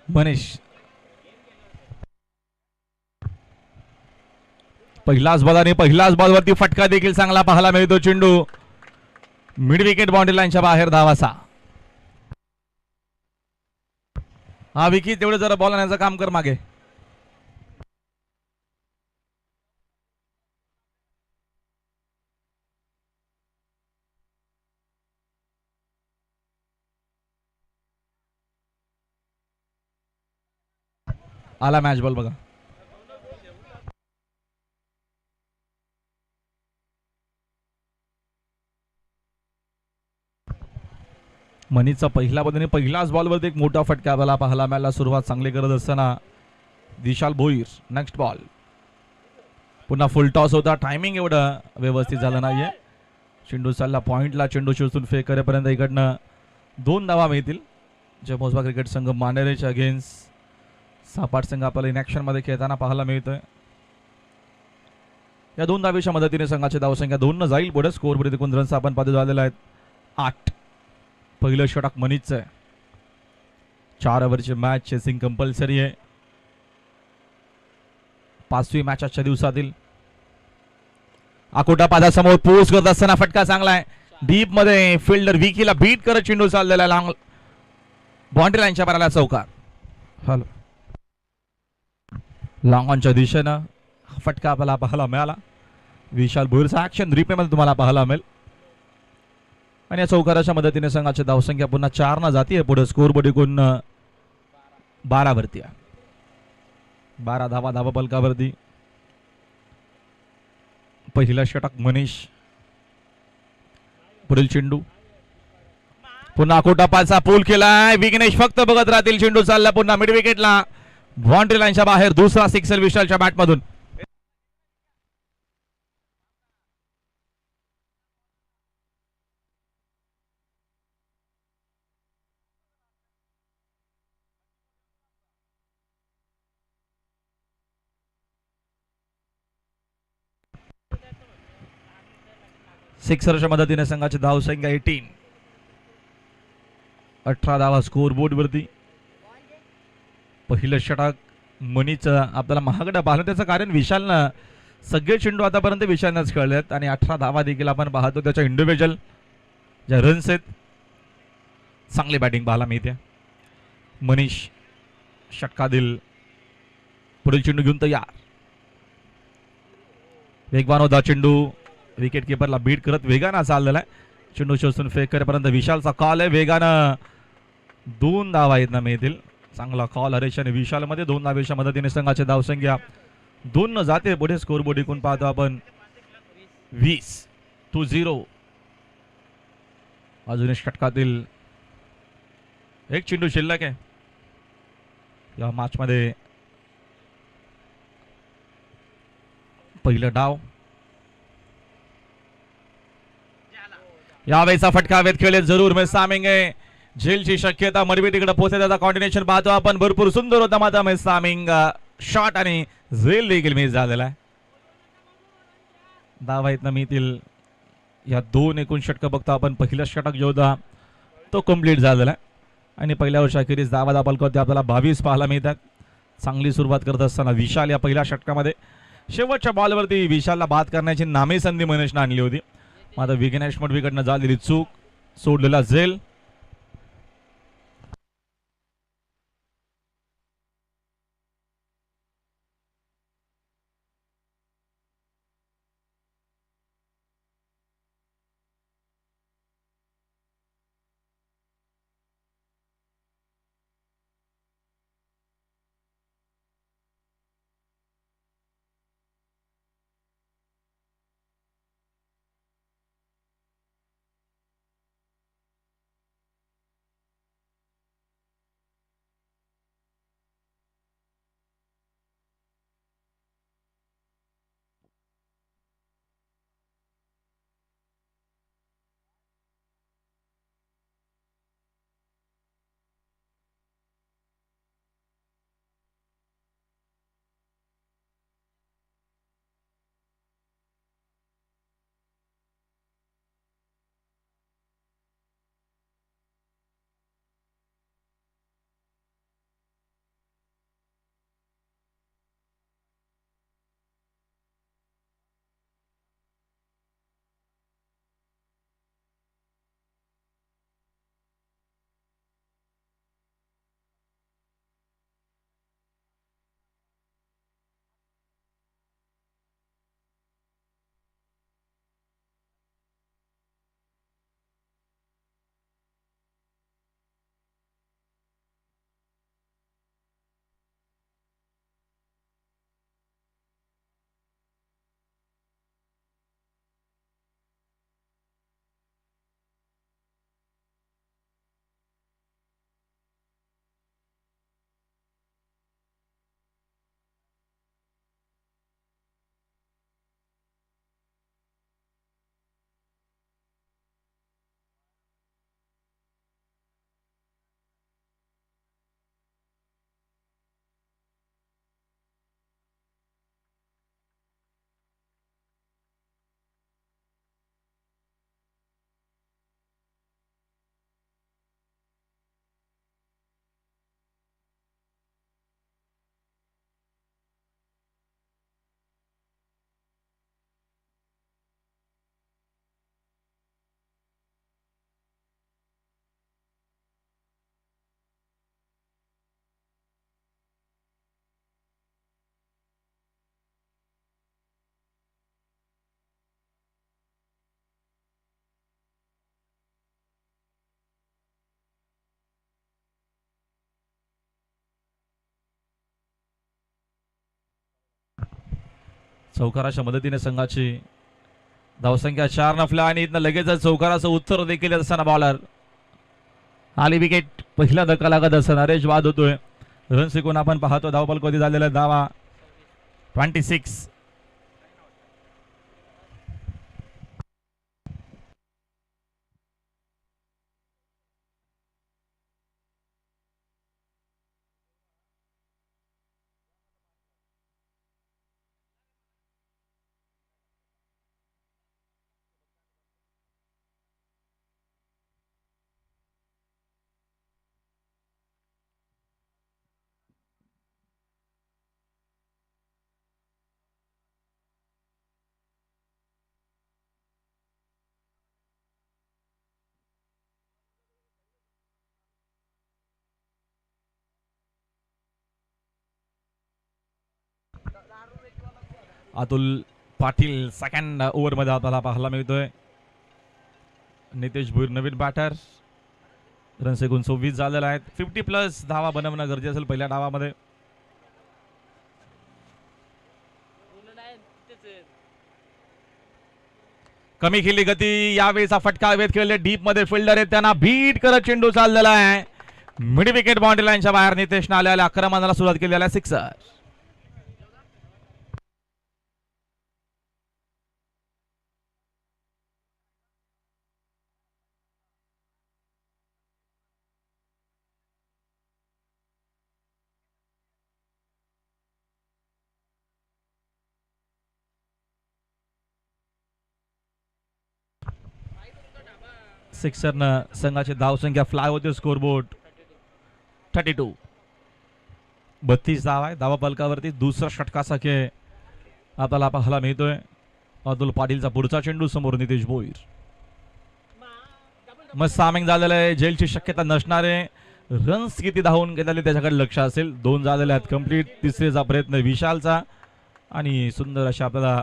मनीष पहिलाच बॉल आणि पहिलाच बॉलवरती फटका देखील चांगला पाहायला मिळतो. चेंडू मिड विकेट बाउंड्री लाईनच्या बाहेर धावासा. हा विकी तेवढं जरा बॉल आणण्याचं काम कर मागे. आला मॅच बॉल बघा. मनीचा पहिला बॉल आणि पहिलाच बॉलवरती एक मोठा फटका आपल्याला पाहायला मिळाला. सुरुवात चांगली करत असताना विशाल भोईर. नेक्स्ट बॉल पुन्हा फुल टॉस होता. टायमिंग एवढं व्यवस्थित झालं नाहीये. चेंडू चालला पॉइंटला. चेंडू शोधून फेक करेपर्यंत इकडनं 2 धावा मिळतील. जमोसबा क्रिकेट संघ मानेरेच्या अगेन्स्ट सापाट संघ आपल्याला इनॅक्शन मध्ये खेळताना पाहायला मिळतोय. या 2 धावेच्या मदतीने संघाची धावसंख्या 2 न जाईल. पुढे स्कोर पुढे एकूण रन्स आपण पाहतो झालेला आहेत 8. पहिलं षटक मनीषचं आहे. 4 ओव्हरची मॅच. चेसिंग कंपल्सरी आहे. 5वी मॅच आजच्या दिवसातील. आकोटा पादासमोर पोस्ट करत असताना फटका चांगला आहे. डीप मध्ये फिल्डर विकीला बीट करत चेंडू चाललेला लॉंग बाउंड्री लाईनच्या पाराला चौकार. हॅलो लॉंग ऑनच्या दिशेनं फटका आपल्याला पाहायला मिळाला. विशाल भोईरचा ऍक्शन रिप्ले मध्ये तुम्हाला पाहायला मिळेल. आणि या चौकाराच्या मदतीने संघाची धावसंख्या पुन्हा 4 न जाते. पुढे स्कोर बोर्ड एकूण 12 वरती आहे. 12 धावा धावा पलकावरती. पहिला षटक मनीष. पुढील चेंडू पुन्हा कोटापाचा पूल केलाय. विघ्नेश फक्त बघत राहतील. चेंडू चालला पुन्हा मिड विकेटला बाउंड्री लाईनच्या बाहेर. दुसरा सिक्सर विशालच्या बॅटमधून. सिक्सरच्या मदतीने संघाची धावसंख्या 18. 18 धावा स्कोर बोर्ड वरती. पहिलं षटक मनीच आपल्याला महागडं पाहिलं. त्याचं कारण विशालनं सगळे चेंडू आतापर्यंत विशालनंच खेळलेत आणि 18 धावा देखील आपण पाहतो. त्याच्या इंडिव्हिज्युअल ज्या रन्स आहेत चांगली बॅटिंग पाहायला मिळते. मनीष षटकातील. पुढील चेंडू घेऊन तयार. वेगवान होता चेंडू. विकेट किपरला बीट करत वेगानं चाललेला आहे. चेंडू शोधून फेक करेपर्यंत विशालचा कॉल आहे. वेगानं 2 धावा येत ना मिळतील. चांगला कॉल हरेश आणि विशाल मध्ये. 2 धावेच्या मदतीने संघाची धावसंख्या 2 न जाते. पुढे स्कोर बोर्ड एकूण पाहतो आपण 20-0. अजून षटकातील एक चेंडू शिल्लक आहे या मॅच मध्ये. पहिलं डाव. यावेळेचा फटका हवेत खेळले जरूर मिस टायमिंग आहे. झेलची शक्यता. मडवी तिकडे पोहोचत. त्याचा कॉर्डिनेशन पाहतो आपण. भरपूर सुंदर होता मात्र मिस टायमिंग शॉट आणि झेल देखील मिस झालेला आहे. धावा येत मिळतील. या 2 एकूण षटक बघतो आपण. पहिलं षटक जो होता तो कम्प्लीट झालेला आहे आणि पहिल्या वर्षाखेरीज धावा दाबलकवरती आपल्याला 22 पाहायला मिळतात. चांगली सुरुवात करत असताना विशाल या पहिल्या षटकामध्ये शेवटच्या बॉलवरती विशालला बाद करण्याची नामी संधी मनीषनं आणली होती. मात्र विघ्नेश मडवीकडनं झालेली चूक. सोडलेला झेल. चौकाराच्या मदतीने संघाची धावसंख्या 4 नफल्या आणि इथनं लगेचच चौकाराचं उत्तर देखील असताना बॉलर आली विकेट. पहिला धक्का लागत असताना नरेश बाद होतोय. रन शिकून आपण पाहतो धावपल कधी झालेला धावा 26. अतुल पाटील सेकंड ओव्हर मध्ये आपल्याला पाहायला मिळतोय. नितेश भुईर नवीन बॅटर. रन्स एकूण 26 झालेला आहेत. 50+ धावा बनवणं गरजेचं असेल पहिल्या डावामध्ये. कमी खेळली गती. यावेळेचा फटका वेध खेळले डीप मध्ये फिल्डर आहेत त्यांना बीट करत चेंडू चाललेला आहे. मिड विकेट बाउंड्री लाईनच्या बाहेर नितेशने आलेल्या आक्रमणाला सुरुवात केलेल्या 6. सिक्सरनं संघाची धावसंख्या फ्लाय होते. स्कोरबोर्ड 32. 32 धाव आहे धावा पलकावरती. दुसरा षटकाचा खेळ आपल्याला पाहायला मिळतोय. अतुल पाटीलचा पुढचा चेंडू समोर नितेश भोईर. मस्त सामिंग झालेलं आहे. जेलची शक्यता नसणारे रन्स किती धावून घेतले त्याच्याकडे लक्ष असेल. 2 झालेले आहेत कंप्लीट. तिसरेचा प्रयत्न विशालचा आणि सुंदर अशा आपल्याला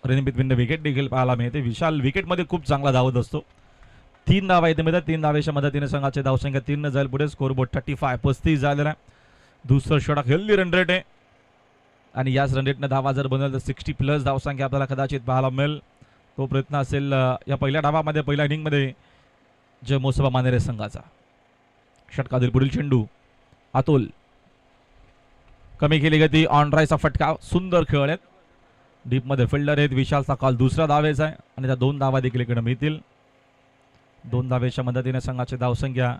रणनीतीत विकेट देखील पाहायला मिळते. विशाल विकेटमध्ये खूप चांगला धावत असतो. 3 धावा इथे मिळतात. 3 धावेच्या मदतीने संघाची धावसंख्या 3 न जाईल पुढे. स्कोरबोर्ड 35 झालेला आहे. दुसरं षटक हेल्दी रन रेट आहे आणि याच रन रेटनं धावा जर बनवलं तर 60+ धावसंख्या आपल्याला कदाचित पाहायला मिळेल. तो प्रयत्न असेल या पहिल्या डावामध्ये पहिल्या इनिंगमध्ये जे मोसबा मानेरे संघाचा. षटकातील पुढील चेंडू अतुल. कमी केली गती. ऑन रायचा फटका. सुंदर खेळ आहेत. डीपमध्ये फिल्डर आहेत. विशालचा कॉल दुसरा धावेचा आहे आणि त्या 2 धावा देखील इकडे मिळतील. 2 धावेच्या मदतीने संघाची धावसंख्या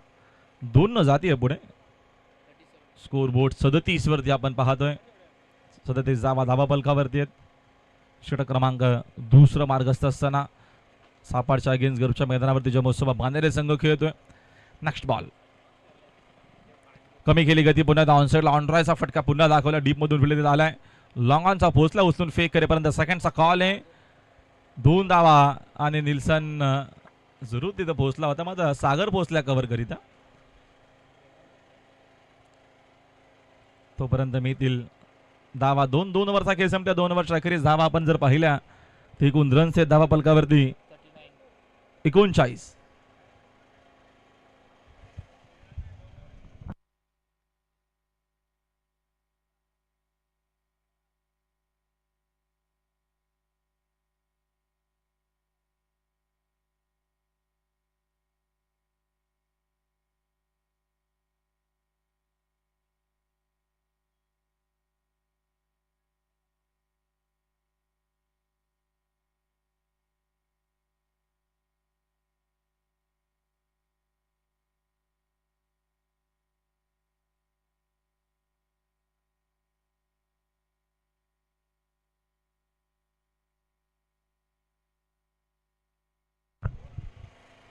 2 न जातीय पुढे. स्कोरबोर्ड 37 वरती आपण पाहतोय. 37 धावा धावा पलकावरती आहेत. षटक क्रमांक दुसरं मार्गस्थ असताना सापाडच्या अगेन्स्ट गरुडच्या मैदानावरती जमोत्सवा बांदेरे संघ खेळतोय. Next ball. कमी केली गती. पुन्हा ऑनसाइडला ऑनड्रायचा फटका पुन्हा दाखवला. डीप मधून फिल्ड आलाय. लॉंग ऑनचा पोचला उचलून फेक करेपर्यंत सेकंडचा कॉल आहे. 2 धावा आणि निल्सन जरूर तिथं पोहोचला होता. मात्र सागर पोहोचला कव्हर करिता. तोपर्यंत मिळतील धावा. 2 ओव्हरचा खेळ संपत्या. 2 ओव्हरच्या अखेरीस धावा आपण जर पाहिल्या तर एकूण रन्स आहेत धावा पलकावरती 39.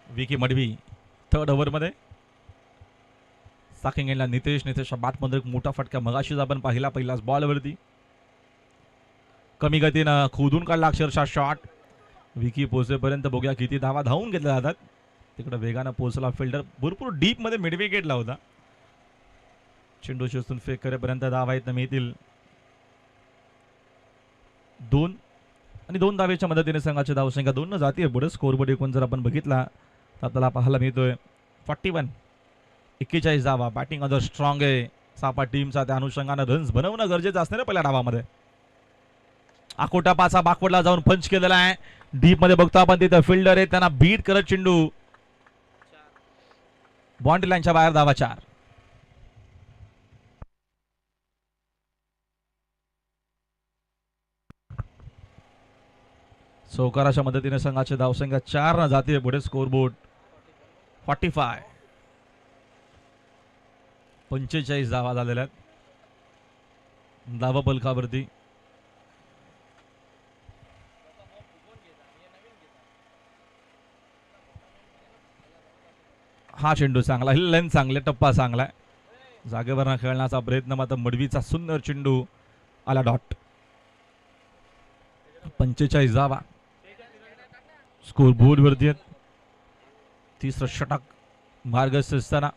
विकी मडवी थर्ड ओव्हरमध्ये. साकिंग एंडला नितेशच्या बॅटमध्ये एक मोठा फटका मगाशीच आपण पाहिला पहिलाच बॉलवरती. कमी गतीनं खोदून काढला अक्षरशः शॉट. विकी पोहोचेपर्यंत बघूया किती धावा धावून घेतल्या जातात. तिकडे वेगानं पोहोचला फिल्डर. भरपूर डीप मध्ये मिड विकेटला होता. चेंडू शोधून फेक करेपर्यंत धावा येत मिळतील 2 आणि 2 धावेच्या मदतीने संघाची धावसंख्या 2 न जातीय पुढे. स्कोरबोर्ड एकूण जर आपण बघितला तर आपल्याला पाहायला मिळतोय 41. 41 धावा. बॅटिंग अदर स्ट्रॉंग आहे सापा टीमचा. त्या अनुषंगाने रन्स बनवणं गरजेचं असतं ना पहिल्या डावामध्ये. आकोटा पाचा बाकवडला जाऊन पंच केलेला आहे. डीप मध्ये बघतो आपण तिथं फिल्डर आहे त्यांना बीट करत चेंडू बाउंड्री लाईनच्या बाहेर. धावा 4. चौकाराच्या मदतीने संघाचे धावसंख्या 4 न जाते पुढे. स्कोरबोर्ड 45. 45 धावा झालेल्या आहेत धावा बलकावरती. हा चेंडू चांगला, लेंथ चांगले, टप्पा चांगला आहे. जागेवर खेळण्याचा प्रयत्न मात्र मडवीचा सुंदर चेंडू आला डॉट. 45 धावा स्कोर बोर्ड वरती आहेत. तिसरं षटक मार्गस्थ असताना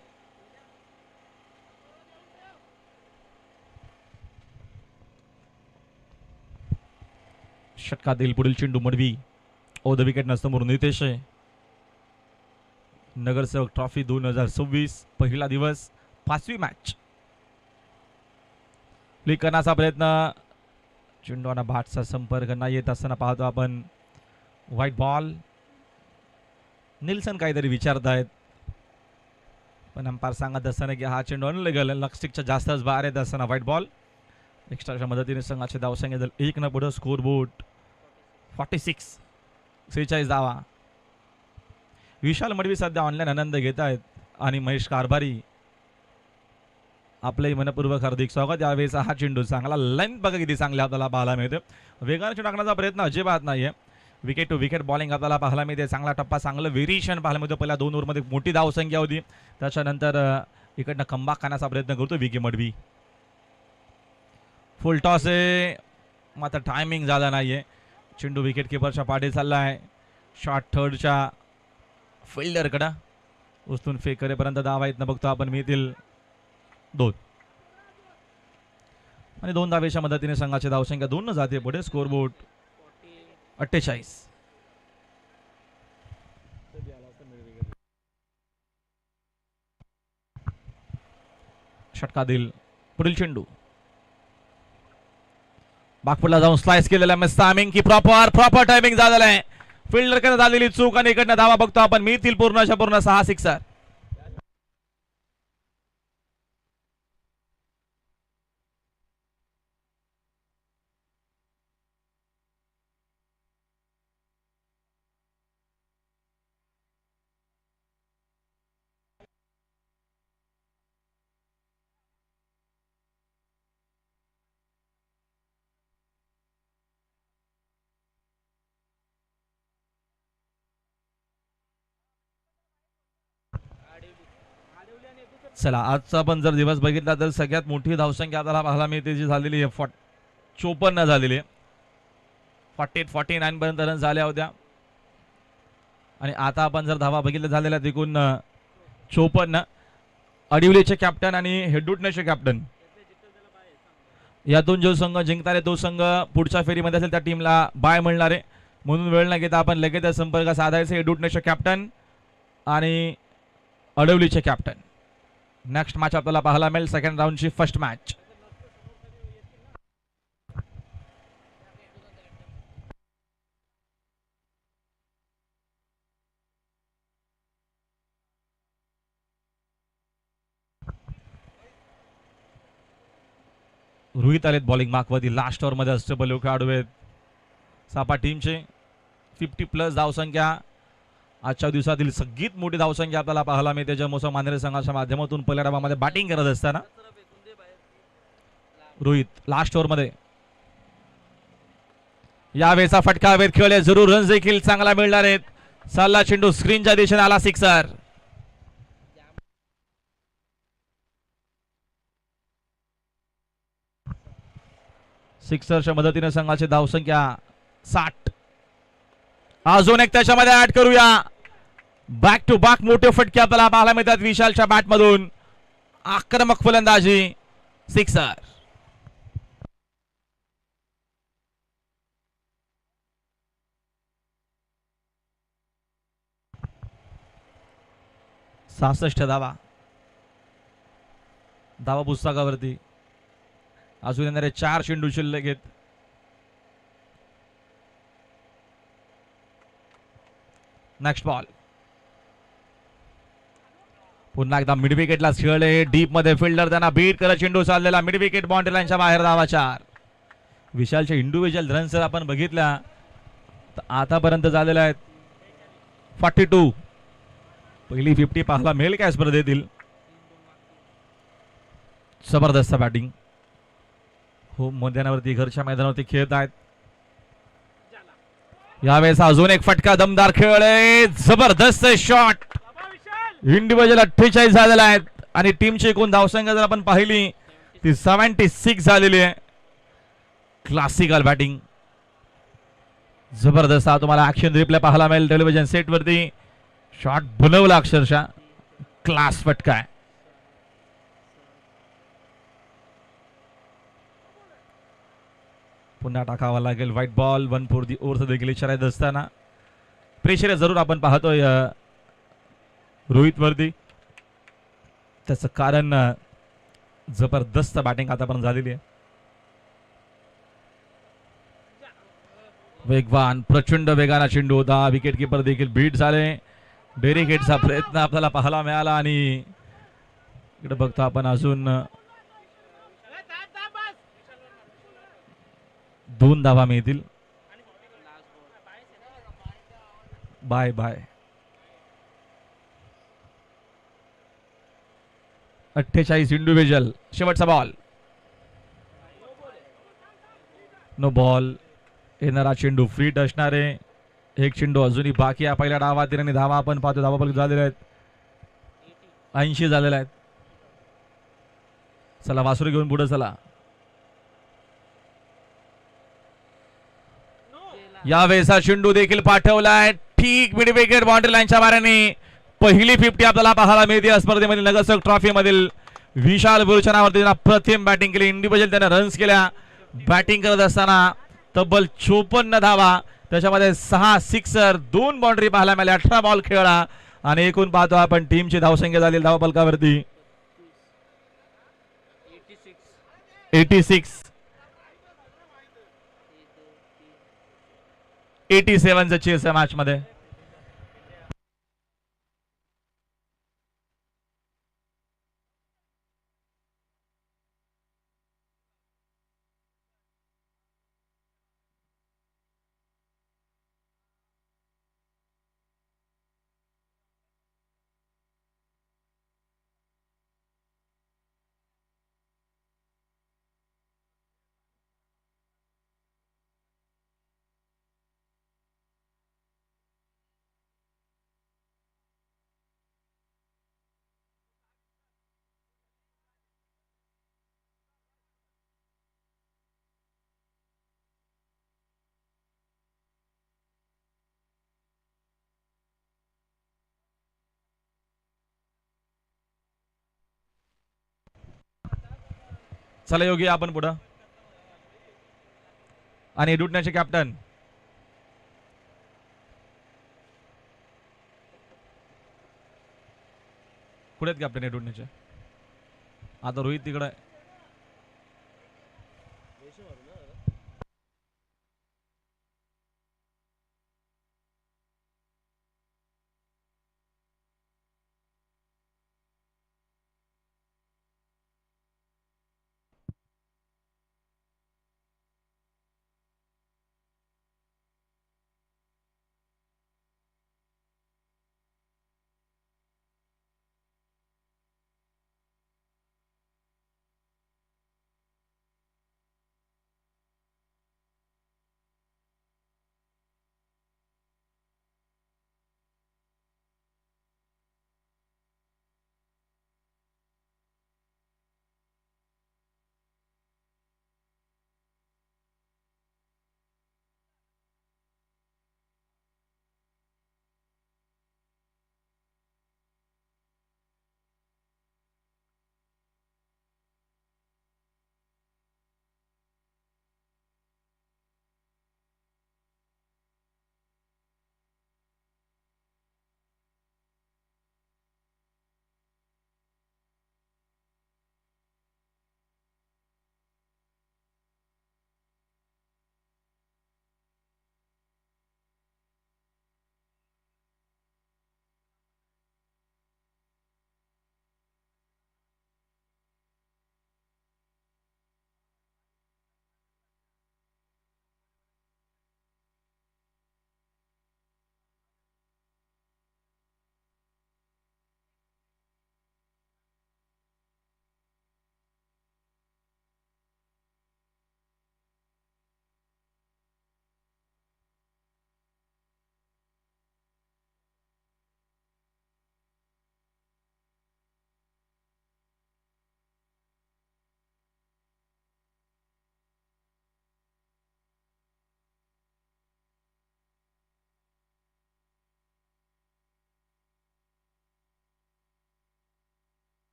षटकातील पुढील चेंडू मडवी. ओ द विकेट नसतमोर नितेश. नगरसेवक ट्रॉफी 2026 पहिला दिवस 5वी मॅच. क्लिक करण्याचा प्रयत्न चेंडूना भाटचा संपर्क नाही येत असताना पाहतो आपण. White ball. निल्सन काहीतरी विचारतायत पण अंपायर सांगत असताना की हा चेंडू अनलिगल, लक्स्टिकच्या जास्तच बाहेर येत असताना व्हाईट बॉल. एक्स्ट्राच्या मदतीने संघाचे धावसंख्या झाले 1 न पुढे. Score board 46. 46 धावा. विशाल मडवी सध्या ऑनलाईन आनंद घेत आहेत आणि महेश कारभारी आपले मनपूर्वक हार्दिक स्वागत. यावेळेचा हा चेंडू चांगला, लाईन बघा किती चांगली आपल्याला पाहायला मिळते. वेगाने टाकण्याचा प्रयत्न अजिबात नाहीये. विकेट टू विकेट बॉलिंग आपल्याला पाहायला मिळते. चांगला टप्पा, चांगलं व्हेरिएशन पाहायला मिळतं. पहिल्या 2 ओव्हरमध्ये मोठी धावसंख्या होती, त्याच्यानंतर इकडनं कमबॅक करण्याचा प्रयत्न करतो विकी मडवी. फुल टॉस आहे मात्र टायमिंग झाला नाहीये. चेंडू विकेट किपरच्या पाठी चालला आहे. शॉट थर्डच्या फिल्डरकडे उचलून फेक करेपर्यंत धावा येत न बघतो आपण मिळतील 2. आणि 2 धावेच्या मदतीने संघाची धावसंख्या 2 न जाते पुढे. स्कोरबोर्ड 48. षटकातील पुढील चेंडू बागपूरला जाऊन स्लाइस केलेला मिस टायमिंग की प्रॉपर टायमिंग झालेला आहे. फिल्डर कडे झालेली चूक आणि इकडनं धावा बघतो आपण मिळतील पूर्णच्या पूर्ण 6 सिक्सर. चला आजचा पण जर दिवस बघितला तर सगळ्यात मोठी धावसंख्या आपल्याला पाहायला मिळते जी झालेली आहे 54 झालेली आहे. 48-49 पर्यंत रन झाल्या होत्या आणि आता आपण जर धावा बघितल्या झालेल्या तिकून 54. अडिवलेचे कॅप्टन आणि हेडुटनेचे कॅप्टन यातून जो संघ जिंकणार आहे तो संघ पुढच्या फेरीमध्ये असेल त्या टीमला बाय मिळणार आहे. म्हणून वेळ न घेता आपण लगेच संपर्क साधायचे. हेडुटनेचे कॅप्टन आणि अडवलीचे कॅप्टन. नेक्स्ट मॅच आपल्याला पाहायला मिळेल सेकंड राऊंडची फर्स्ट मॅच. रोहित आलेत बॉलिंग मार्कवरती. लास्ट ओव्हरमध्ये अष्टपैलू खेळाडू आहेत सापा टीमचे. 50+ धावसंख्या आजच्या दिवसातील सगळ्यात मोठी धावसंख्या आपल्याला पाहायला मिळते जमोसा मांजरे संघाच्या माध्यमातून. पहिल्या डावामध्ये बॅटिंग करत असताना रोहित लास्ट ओव्हरमध्ये यावेळेचा फटका वेध खेळले. जरूर रन्स देखील चांगला मिळणार आहेत. सल्ला चेंडू स्क्रीनच्या दिशेने आला सिक्सर. सिक्सरच्या मदतीने संघाची धावसंख्या 60. अजून एक त्याच्यामध्ये ऍड करूया. बॅक टू बॅक मोठे फटके आपल्याला पाहायला मिळतात विशालच्या बॅट मधून. आक्रमक फलंदाजी सिक्सर. सहासष्ट धावा पुस्तकावरती. अजून येणारे 4 चेंडू शिल्लक आहेत. Next ball. पुन्हा एकदा मिड विकेटला खेळले. डीप मध्ये फिल्डर त्यांना बीट करत चेंडू चाललेला मिड विकेट बाउंड्री लाईनच्या बाहेर धावा 4. विशालच्या इंडिव्हिज्युअल रन जर आपण बघितल्या तर आतापर्यंत झालेल्या आहेत 42. पहिली 50 पाहायला मिळेल काय स्पर्धेतील. जबरदस्त बॅटिंग. होम मैदानावरती घरच्या मैदानावरती खेळत आहेत. यावेळेस अजून एक फटका दमदार खेळ आहे. जबरदस्त शॉट. इंडिव्हिज्युअल 48 झालेला आहेत आणि टीमची एकूण धावसंख्या जर आपण पाहिली ती 76 झालेली आहे. Classical batting. जबरदस्त. तुम्हाला ऍक्शन रिप्ले पाहायला मिळेल टेलिव्हिजन सेट वरती. शॉट बनवला अक्षरशः. क्लास फटका आहे. पुन्हा टाकावा लागेल white ball. 1 for the over देखील इशारा येत असताना प्रेशर जरूर आपण पाहतोय रोहित वरती. त्याचं कारण जबरदस्त बॅटिंग आतापर्यंत झालेली आहे. वेगवान प्रचंड वेगाना चेंडू होता. विकेट किपर देखील बीट झाले. डेरिक हेडचा प्रयत्न आपल्याला पाहायला मिळाला आणि इकडे बघतो आपण अजून 2 धावा मिळतील. Bye bye. 48 इंडिव्हिज्युअल. शेवटचा बॉल. No ball. येणारा चेंडू फ्रीट असणारे. एक चेंडू अजूनही बाकी आहे पहिल्या डावात आणि धावा आपण पाहतो धावा पण झालेल्या आहेत 80 झालेल्या आहेत. चला वासुरी घेऊन पुढे चला. यावेळेचा चेंडू देखील पाठवलाय ठीक मिड विकेट बाउंड्री लाईनच्या बाहेरने. पहिली 50 आपल्याला पाहायला मिळते या स्पर्धेमधील नगरसेवक ट्रॉफी मधील. विशाल बुरचनावरती प्रथम बॅटिंग केली. इंडिव्हिज्युअल त्याने रन्स केल्या. बॅटिंग करत असताना तब्बल 54 धावा. त्याच्यामध्ये 6 सिक्सर 2 बाउंड्री पाहायला मिळाल्या. 18 बॉल खेळला आणि एकूण पाहतो आपण टीमची धावसंख्या झाली धावा फलकावरती 86. 87चं चेस आहे मॅच मध्ये. चला योगी आपण पुढं. आणि डुटण्याचे कॅप्टन पुढे कॅप्टन आहे डुटण्याचे. आता रोहित तिकडे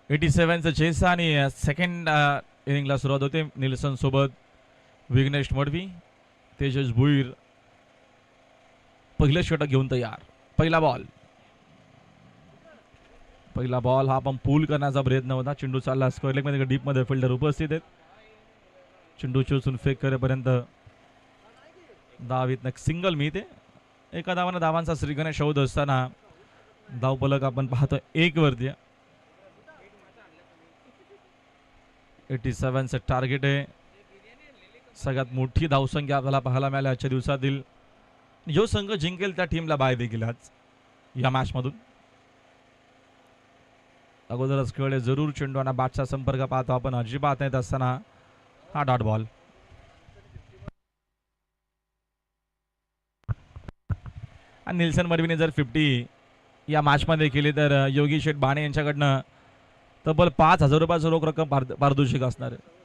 87चं चेस आणि सेकंड इनिंगला सुरुवात होते निल्सन सोबत विघ्नेश मडवी, तेजस भुईर पहिलं षटक घेऊन तयार. पहिला बॉल हा पण पूल करण्याचा प्रयत्न होता. चेंडू चालला स्क्वेअर लेग मध्ये, डीप मध्ये फिल्डर उपस्थित आहेत. चेंडू चोचून फेक करेपर्यंत धावीत सिंगल मिळते. एका धावानं धावांचा श्रीगणेश शोध असताना धावफलक आपण पाहतो 1 वरती. 87चं टार्गेट आहे. सगळ्यात मोठी धावसंख्या आपल्याला पाहायला मिळाली आजच्या दिवसातील. जो संघ जिंकेल त्या टीमला बाय देखील आज या मॅच मधून. अगोदरच खेळले जरूर चेंडू आणि बॅटचा संपर्क पाहतो आपण. अजिबात येत असताना हा डॉट बॉल. आणि निल्सन मर्वीने जर 50 या मॅच मध्ये केली तर योगी शेठ बाणे यांच्याकडनं तब्बल 5,000 रुपयाचं रोख रक्कम पारितोषिक असणार आहे.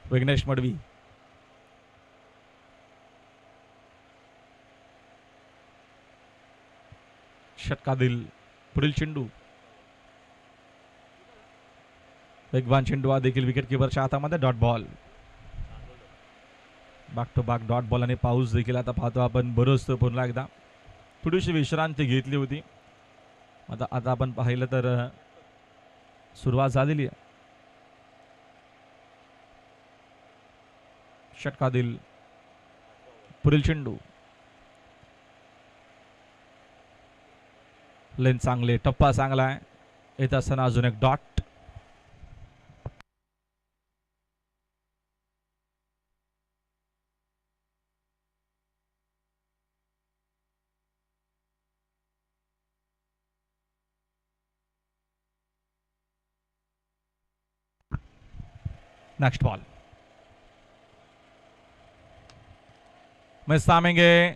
विघ्नेश मडवी षटकातील पुढील चेंडू. वेगवान चेंडू हा देखील विकेट किपरच्या हातामध्ये. Dot ball. Back to back dot ball आणि पाऊस देखील आता पाहतो आपण. बरंच पुन्हा एकदा थोडीशी विश्रांती घेतली होती. आता आपण पाहिलं तर सुरुवात झालेली आहे. षटकातील पुढील चेंडू. लेन चांगले, टप्पा चांगला आहे. येत असताना अजून एक डॉट. Next ball. सामेंगे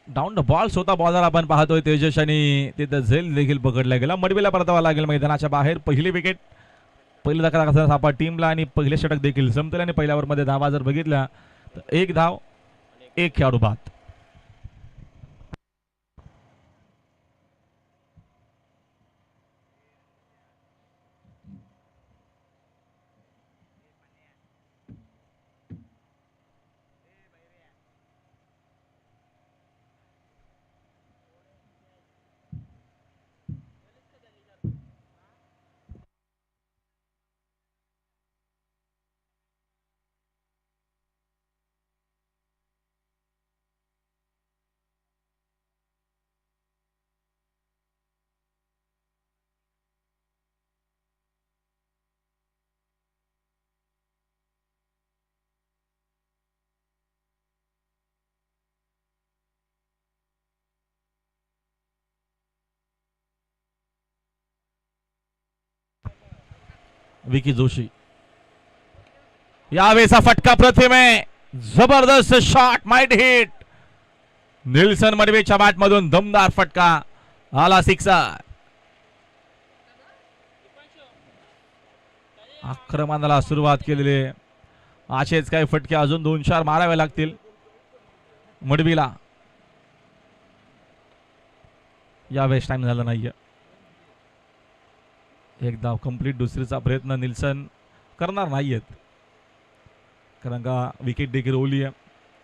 डाऊन द बॉल. स्वतः बॉलर आपण पाहतोय तेजस आणि तिथं झेल देखील पकडला गेला. मडवीला परतावा लागेल मैदानाच्या बाहेर. पहिली विकेट पहिलं धक्का सापा टीमला आणि पहिले षटक देखील संपले. आणि पहिल्या ओव्हरमध्ये धावा जर बघितल्या तर 1 धाव 1 खेळाडू बाद. विकी जोशी यावेळेचा फटका प्रथम आहे. जबरदस्त शॉट, माइट हिट. निल्सन मडवीच्या बॅट मधून दमदार फटका आला. सिक्सर. आक्रमणाला सुरुवात केलेली. असेच काही फटके अजून 2-4 मारावे लागतील मडवीला. यावेळेस टाइम झाला नाहीये. एक धाव कंप्लीट. दुसरीचा प्रयत्न निल्सन करणार नाहीयेत कारण का विकेट देखील ओली आहे.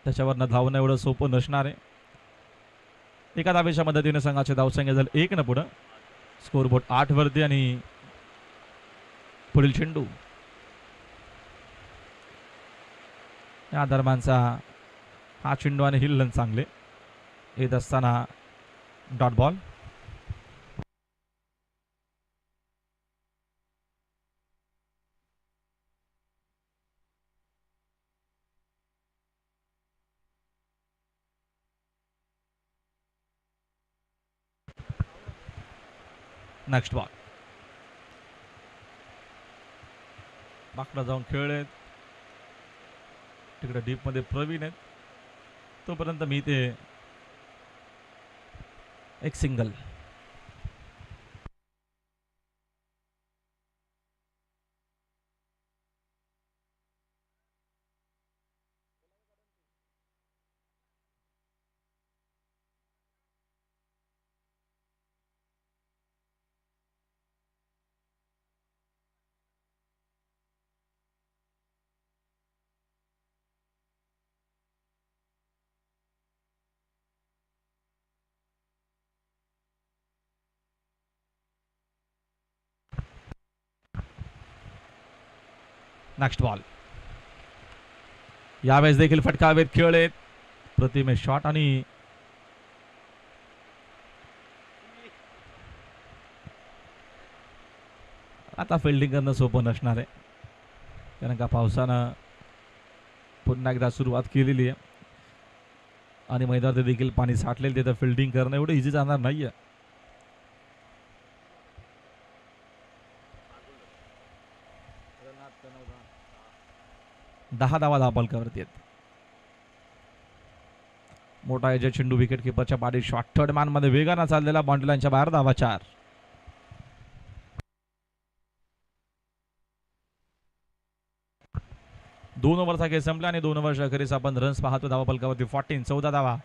त्याच्यावरनं धावणं एवढं सोपं नसणार आहे. एका धावेच्या मदतीने संघाचे धावसंख्या झाले 1 न पुढं. स्कोरबोर्ड 8 वरती. आणि पुढील चेंडू या दरम्यानचा हा चेंडू आणि हिल्लन चांगले येत असताना डॉट बॉल. Next ball. बाकडा जाऊन खेळले. तिकडे डीप मध्ये प्रवीण आहेत. तोपर्यंत मी ते एक सिंगल. Next ball. यावेळेस देखील फटकावेत खेळ आहेत. प्रतिमेश शॉट आणि आता फिल्डिंग करणं सोपं नसणार आहे, कारण का पावसानं पुन्हा एकदा सुरुवात केलेली आहे आणि मैदानात देखील पाणी साठलेलं, तिथं फिल्डिंग करणं एवढं इझी जाणार नाहीये. 10 धावा धावपलकावरती आहेत. मोठा एजे चेंडू विकेट किपरच्या पाठी शॉट. थर्ड मॅन मध्ये वेगानं चाललेला बाउंड्री लाईनच्या बाहेर. धावा 4. 2 ओव्हरचा खेळ संपला आणि 2 ओव्हरच्या अखेरीस आपण रन्स पाहतो धावापलकावरती. 14 14 धावा.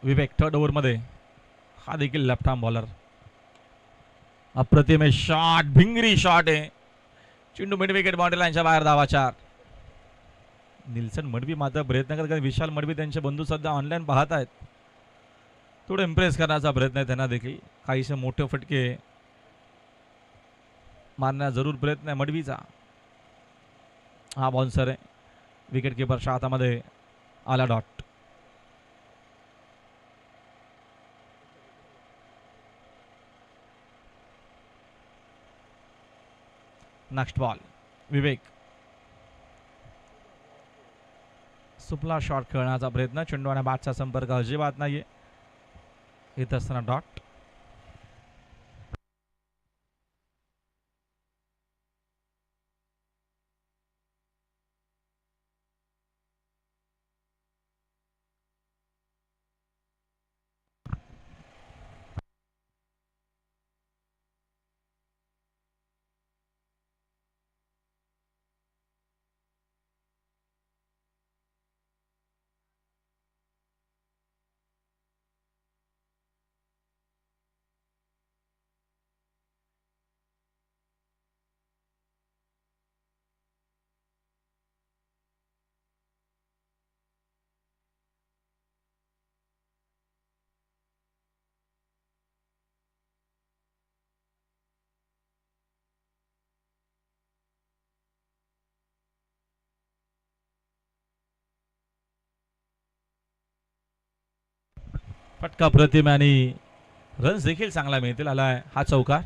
विवेक थर्ड ओव्हर मध्ये. हा देखील लेफ्ट आर्म बॉलर. अप्रतिम शॉट, भिंगरी शॉट आहे. चेंडू मिड विकेट बाउंड्री लाईनच्या बाहेर. धावा 4. निल्सन मडवी मात्र प्रयत्न करत, विशाल मडवी त्यांचे बंधू सध्या ऑनलाईन पाहत आहेत. थोडं इम्प्रेस करण्याचा प्रयत्न आहे त्यांना देखील. काहीसे मोठे फटके मारण्याचा जरूर प्रयत्न आहे मडवीचा. हा बाउन्सर आहे. विकेट किपरच्या हातामध्ये आला dot. Next ball. Vivek Supla shot खेळण्याचा प्रयत्न. चेंडू आणि बॅटचा संपर्क अजिबात नाहीये. येत असताना डॉट. फटका प्रतिम आणि रन्स देखील चांगला मिळतील. आलाय हा चौकार.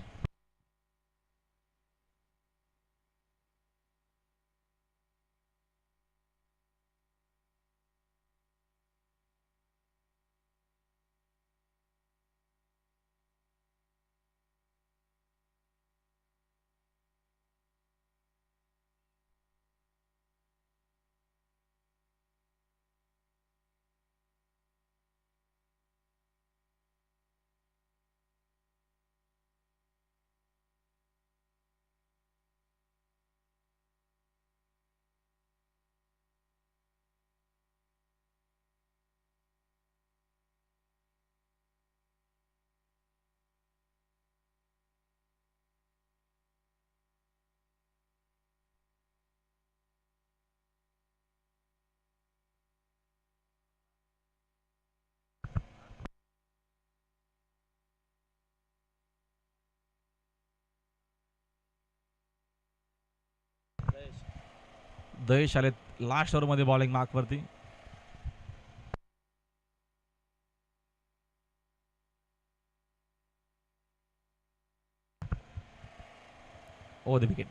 दयेश आलेत लास्ट ओव्हरमध्ये बॉलिंग मार्कवरती. Over the wicket.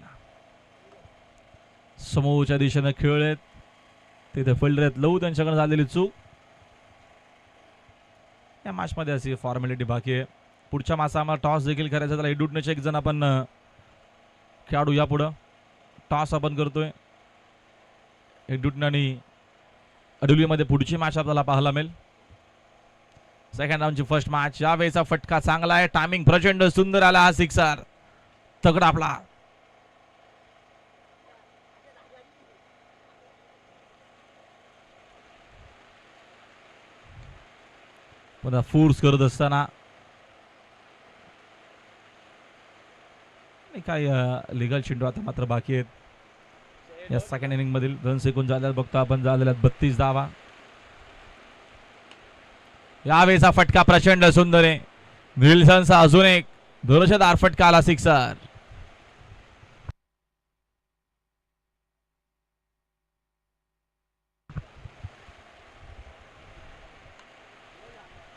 समोरच्या दिशेने खेळलेत तिथे फिल्डर आहेत लऊ, त्यांच्याकडे झालेली चूक. या मॅचमध्ये अशी फॉर्मॅलिटी बाकी आहे. पुढच्या मासा आम्हाला टॉस देखील करायचा, त्याला एडुटनेचे एक जण आपण खेळाडू या पुढं टॉस आपण करतोय. एडुटने आणि अडुलीमध्ये पुढची मॅच आपल्याला पाहायला मिळेल. सेकंड राऊंडची फर्स्ट मॅच. यावेळेचा फटका चांगला आहे, टायमिंग प्रचंड सुंदर आला. हा सिक्सर तगडा आपला. पुन्हा फोर्स करत असताना काही लिगल चिंडू आता मात्र बाकी आहेत. या सेकंड इनिंग मधील रन एकूण झाल्यात बघतो आपण, झालेल्या 32 धावा. यावेळेचा फटका प्रचंड सुंदर आहे. विल्सनचा अजून एक धुरशेदार फटका आला, सिक्सर.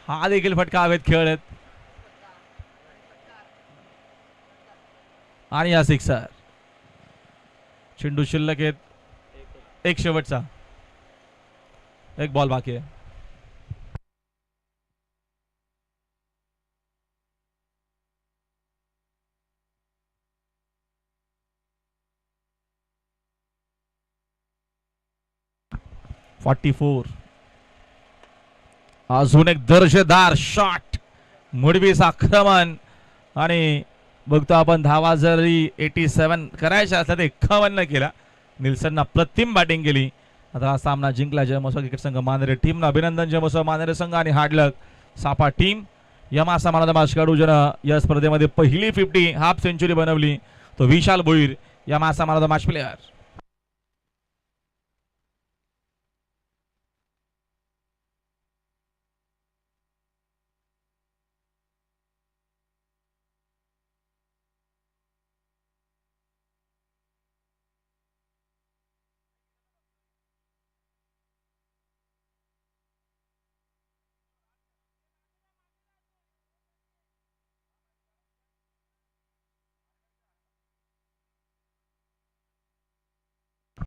हा देखील फटका हवेत खेळत आणि या सिक्सर. चेंडू शिल्लक आहेत, एक शेवटचा, एक बॉल बाकी आहे. अजून एक दर्जेदार शॉट, मुडवीस आक्रमण आणि बघतो आपण धावा जरी 87 करायच्या असल्या तर 51 केला. निल्सनना प्रतिम बॅटिंग केली. आता हा सामना जिंकला जयमोसो क्रिकेट संघ मानेरे टीमनं. अभिनंदन जयमोसो मानेरे संघ आणि हार्डलक सापा टीम. यमासा मानद खेळाडू ज्यानं या स्पर्धेमध्ये पहिली 50 हाफ सेंचुरी बनवली तो विशाल भोईर, यमासा मानद मॅच प्लेयर.